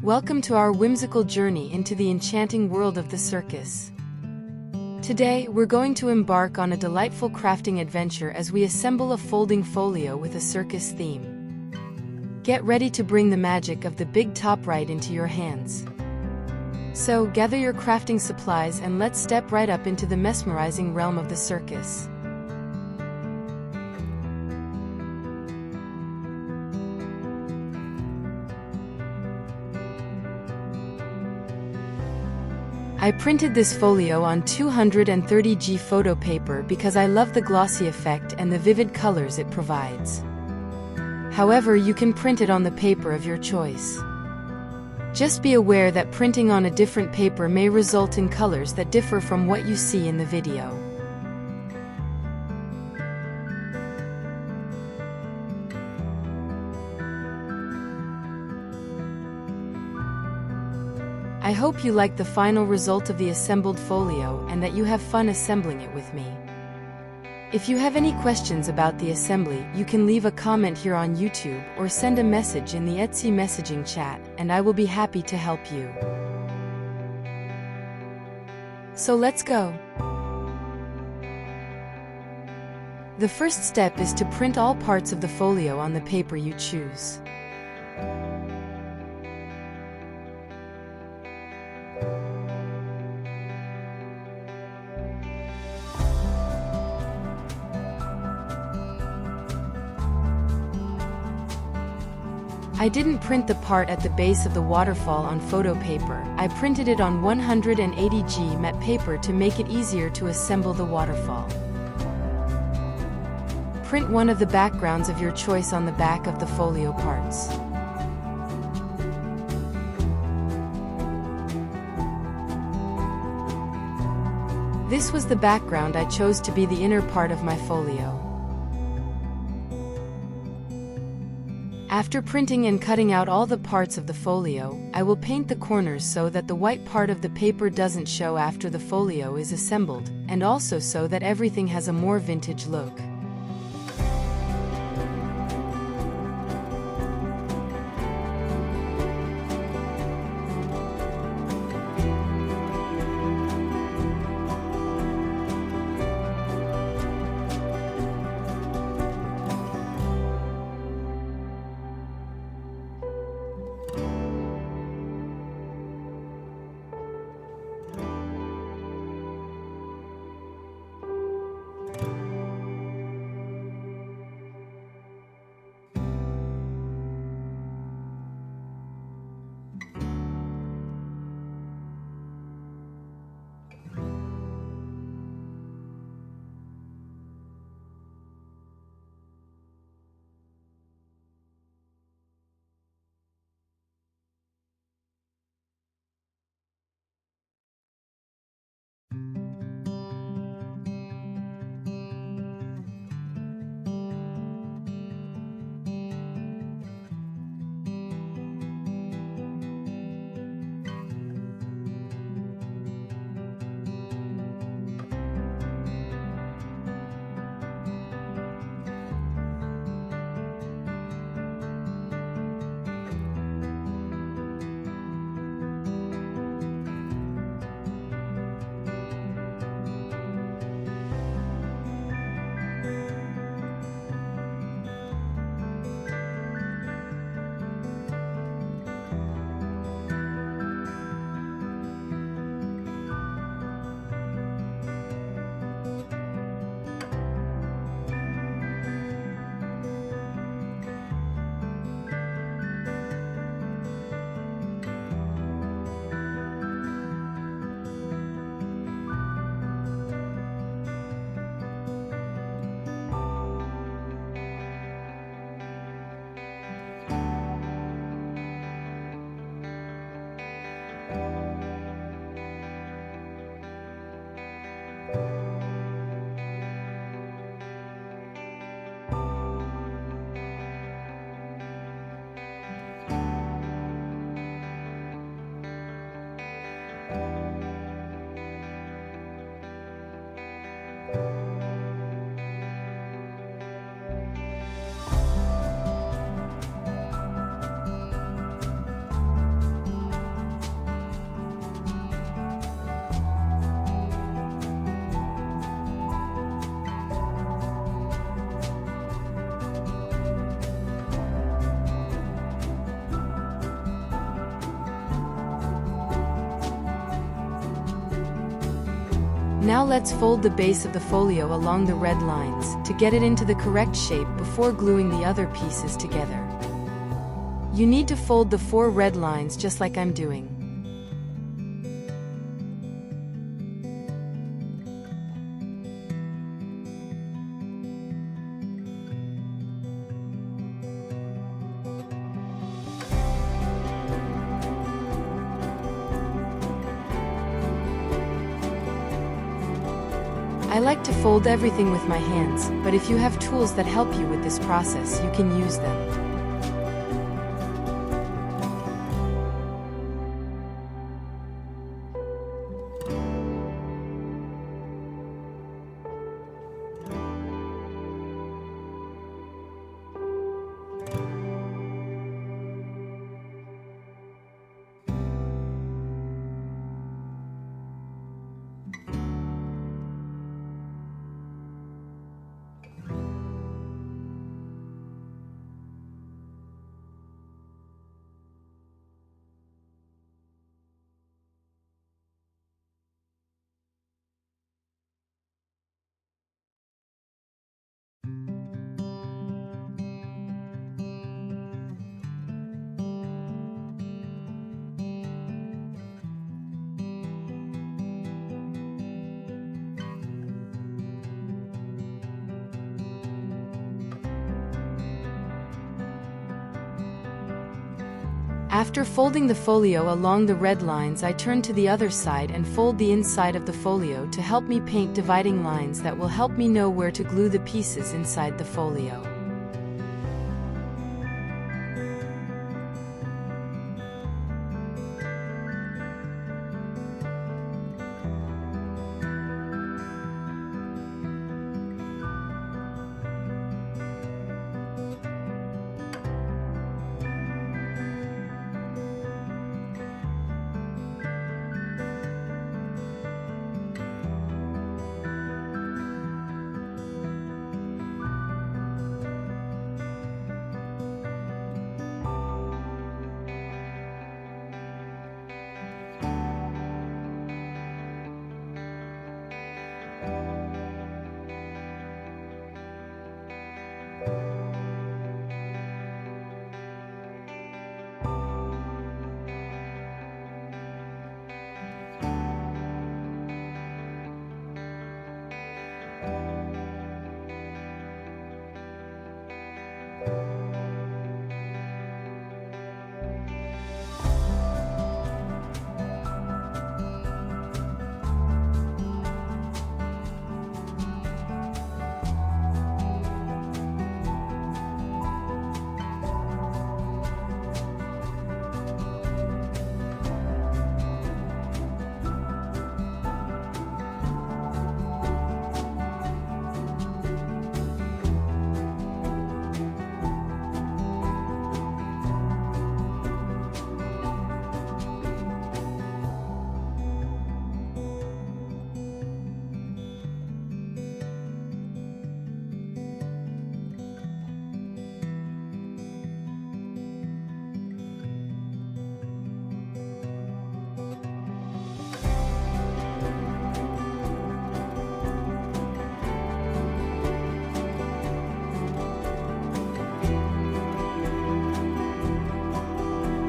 Welcome to our whimsical journey into the enchanting world of the circus. Today, we're going to embark on a delightful crafting adventure as we assemble a folding folio with a circus theme. Get ready to bring the magic of the big top right into your hands. So, gather your crafting supplies and let's step right up into the mesmerizing realm of the circus. I printed this folio on 230G photo paper because I love the glossy effect and the vivid colors it provides. However, you can print it on the paper of your choice. Just be aware that printing on a different paper may result in colors that differ from what you see in the video. I hope you like the final result of the assembled folio and that you have fun assembling it with me. If you have any questions about the assembly, you can leave a comment here on YouTube or send a message in the Etsy messaging chat, and I will be happy to help you. So let's go! The first step is to print all parts of the folio on the paper you choose. I didn't print the part at the base of the waterfall on photo paper. I printed it on 180G matte paper to make it easier to assemble the waterfall. Print one of the backgrounds of your choice on the back of the folio parts. This was the background I chose to be the inner part of my folio. After printing and cutting out all the parts of the folio, I will paint the corners so that the white part of the paper doesn't show after the folio is assembled, and also so that everything has a more vintage look. Now let's fold the base of the folio along the red lines to get it into the correct shape before gluing the other pieces together. You need to fold the 4 red lines just like I'm doing. I like to fold everything with my hands, but if you have tools that help you with this process, you can use them. After folding the folio along the red lines, I turn to the other side and fold the inside of the folio to help me paint dividing lines that will help me know where to glue the pieces inside the folio.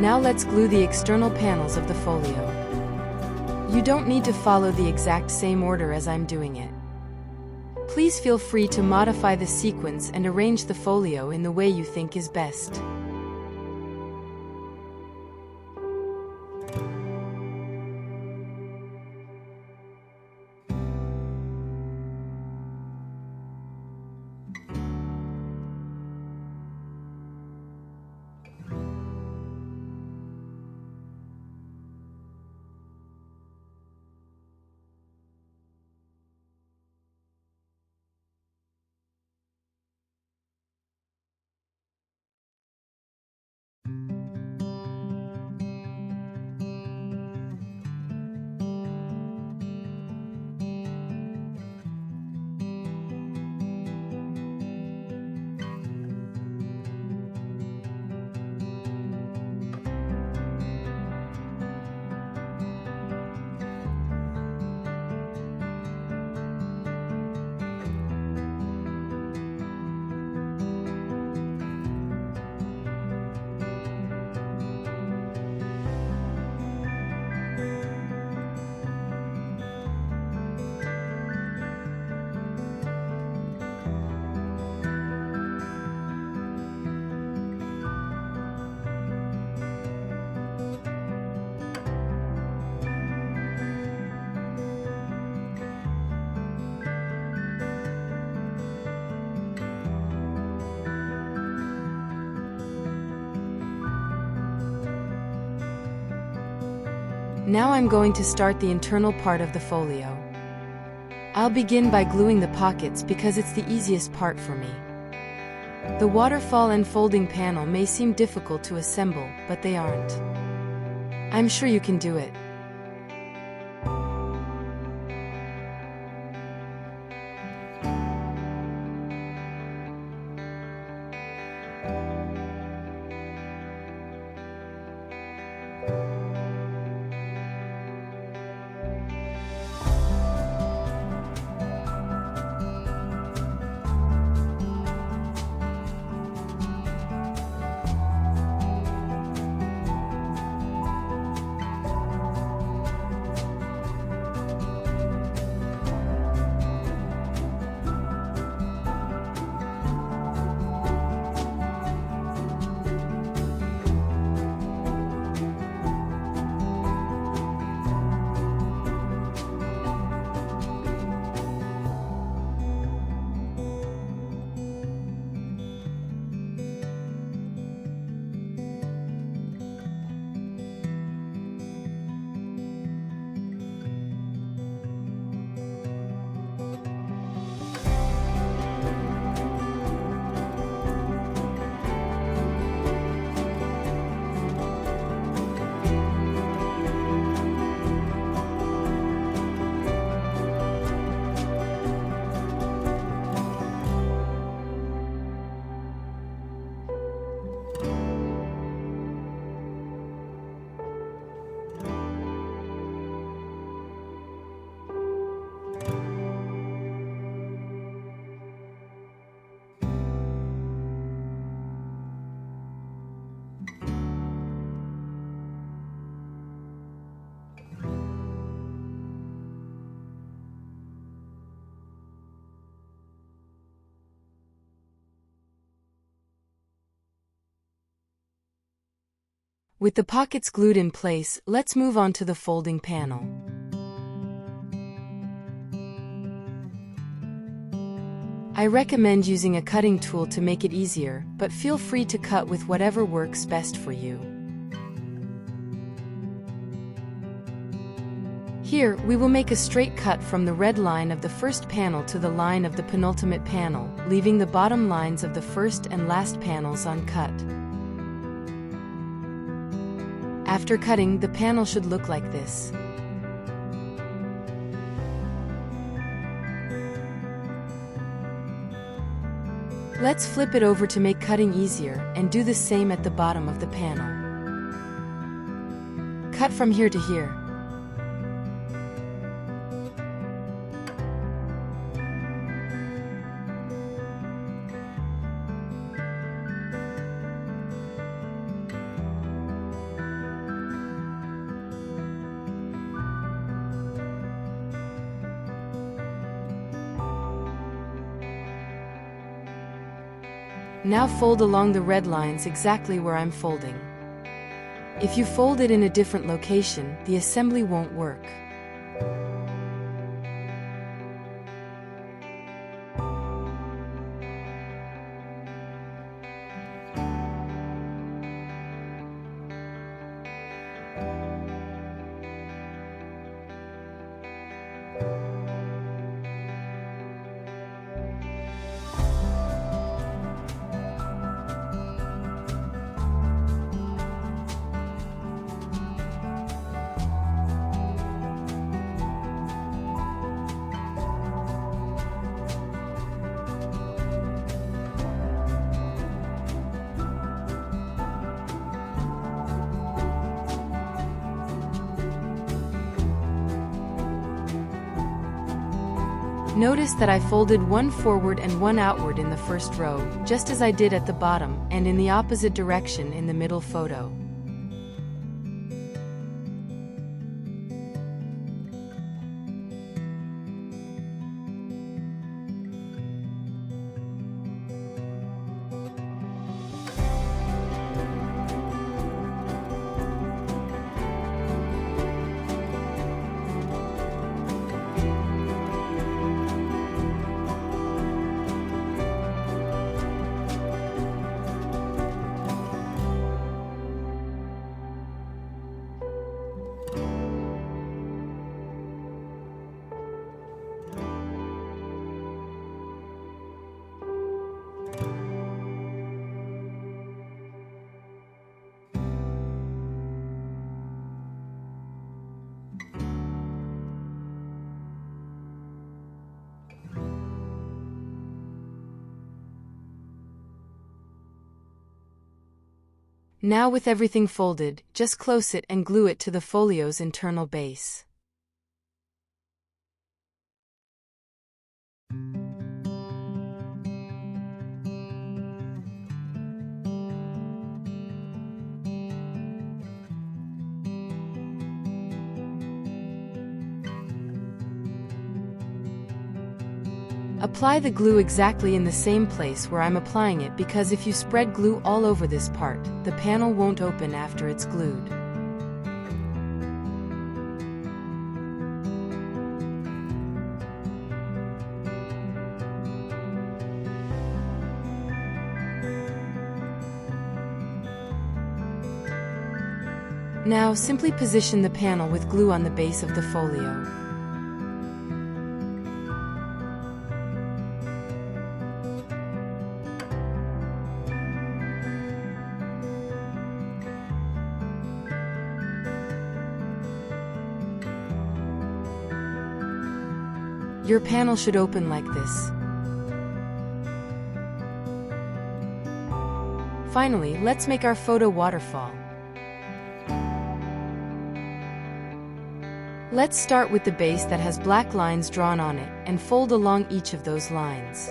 Now let's glue the external panels of the folio. You don't need to follow the exact same order as I'm doing it. Please feel free to modify the sequence and arrange the folio in the way you think is best. Now I'm going to start the internal part of the folio. I'll begin by gluing the pockets because it's the easiest part for me. The waterfall and folding panel may seem difficult to assemble, but they aren't. I'm sure you can do it. With the pockets glued in place, let's move on to the folding panel. I recommend using a cutting tool to make it easier, but feel free to cut with whatever works best for you. Here, we will make a straight cut from the red line of the first panel to the line of the penultimate panel, leaving the bottom lines of the first and last panels uncut. After cutting, the panel should look like this. Let's flip it over to make cutting easier, and do the same at the bottom of the panel. Cut from here to here. Now fold along the red lines exactly where I'm folding. If you fold it in a different location, the assembly won't work. Notice that I folded one forward and one outward in the first row, just as I did at the bottom, and in the opposite direction in the middle photo. Now with everything folded, just close it and glue it to the folio's internal base. Apply the glue exactly in the same place where I'm applying it, because if you spread glue all over this part, the panel won't open after it's glued. Now simply position the panel with glue on the base of the folio. Your panel should open like this. Finally, let's make our photo waterfall. Let's start with the base that has black lines drawn on it, and fold along each of those lines.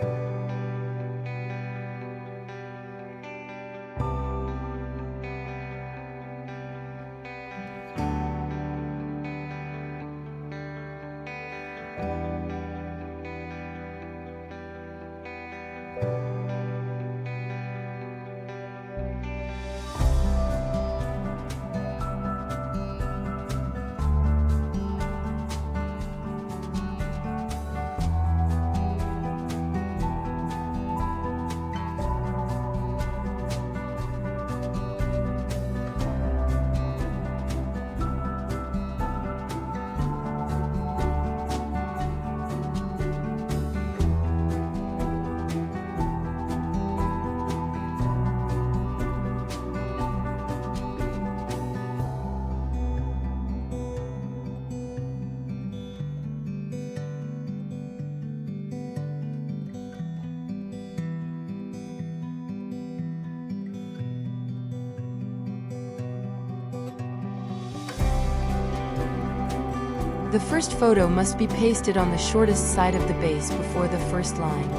The first photo must be pasted on the shortest side of the base before the first line.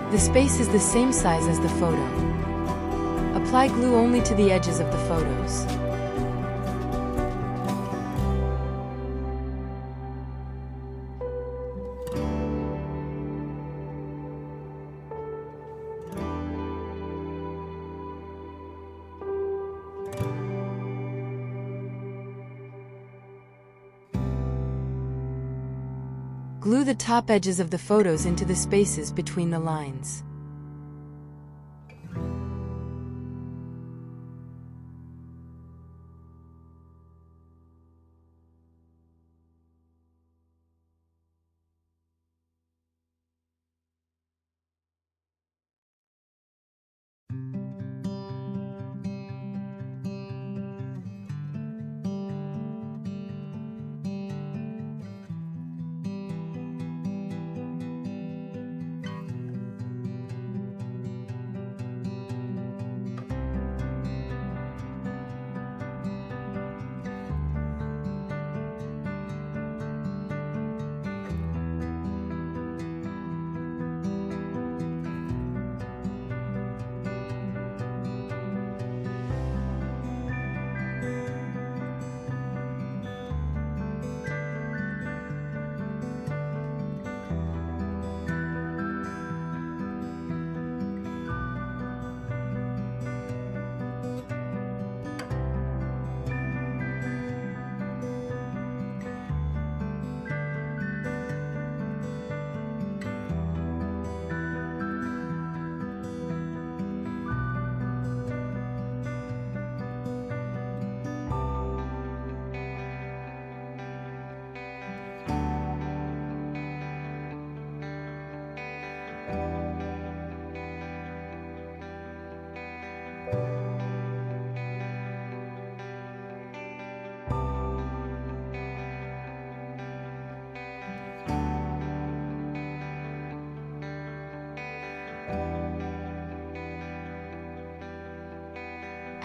The space is the same size as the photo. Apply glue only to the edges of the photos. Glue the top edges of the photos into the spaces between the lines.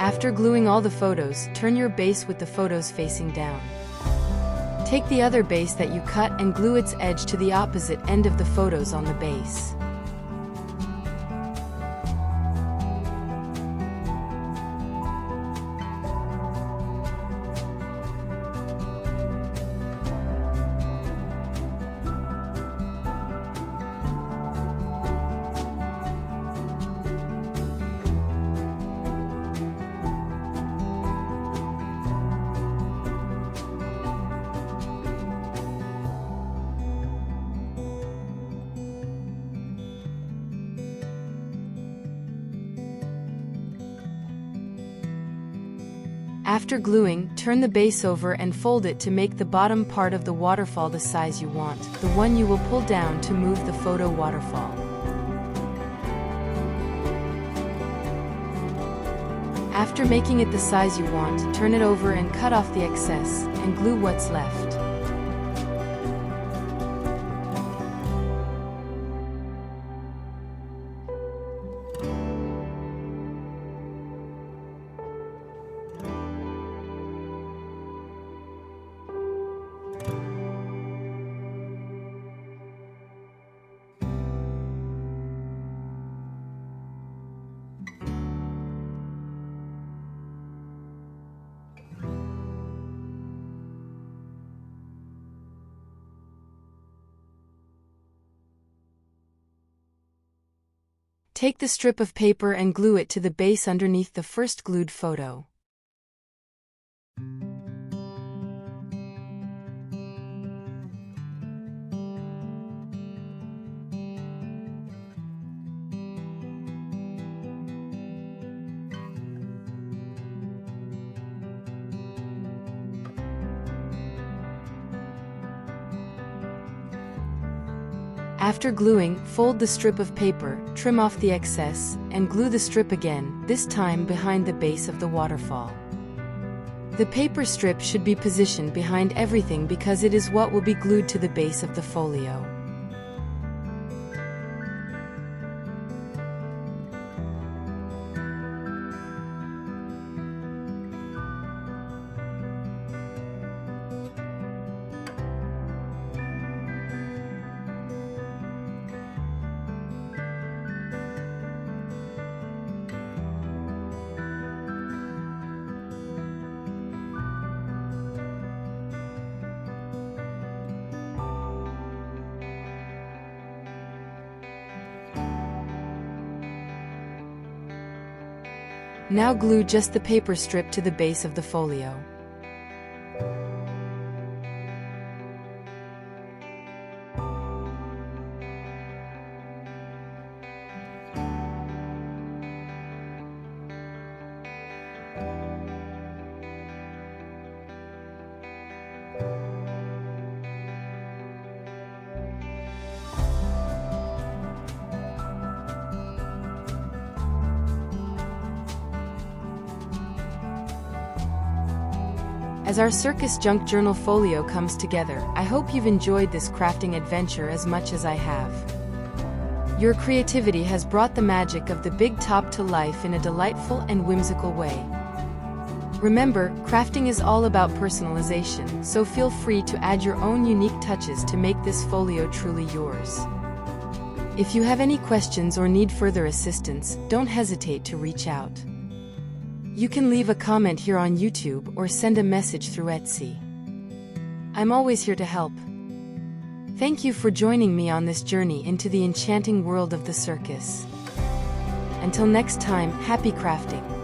After gluing all the photos, turn your base with the photos facing down. Take the other base that you cut and glue its edge to the opposite end of the photos on the base. After gluing, turn the base over and fold it to make the bottom part of the waterfall the size you want, the one you will pull down to move the photo waterfall. After making it the size you want, turn it over and cut off the excess, and glue what's left. Take the strip of paper and glue it to the base underneath the first glued photo. After gluing, fold the strip of paper, trim off the excess, and glue the strip again, this time behind the base of the waterfall. The paper strip should be positioned behind everything because it is what will be glued to the base of the folio. Now glue just the paper strip to the base of the folio. As our Circus Junk Journal Folio comes together, I hope you've enjoyed this crafting adventure as much as I have. Your creativity has brought the magic of the big top to life in a delightful and whimsical way. Remember, crafting is all about personalization, so feel free to add your own unique touches to make this folio truly yours. If you have any questions or need further assistance, don't hesitate to reach out. You can leave a comment here on YouTube or send a message through Etsy. I'm always here to help. Thank you for joining me on this journey into the enchanting world of the circus. Until next time, happy crafting!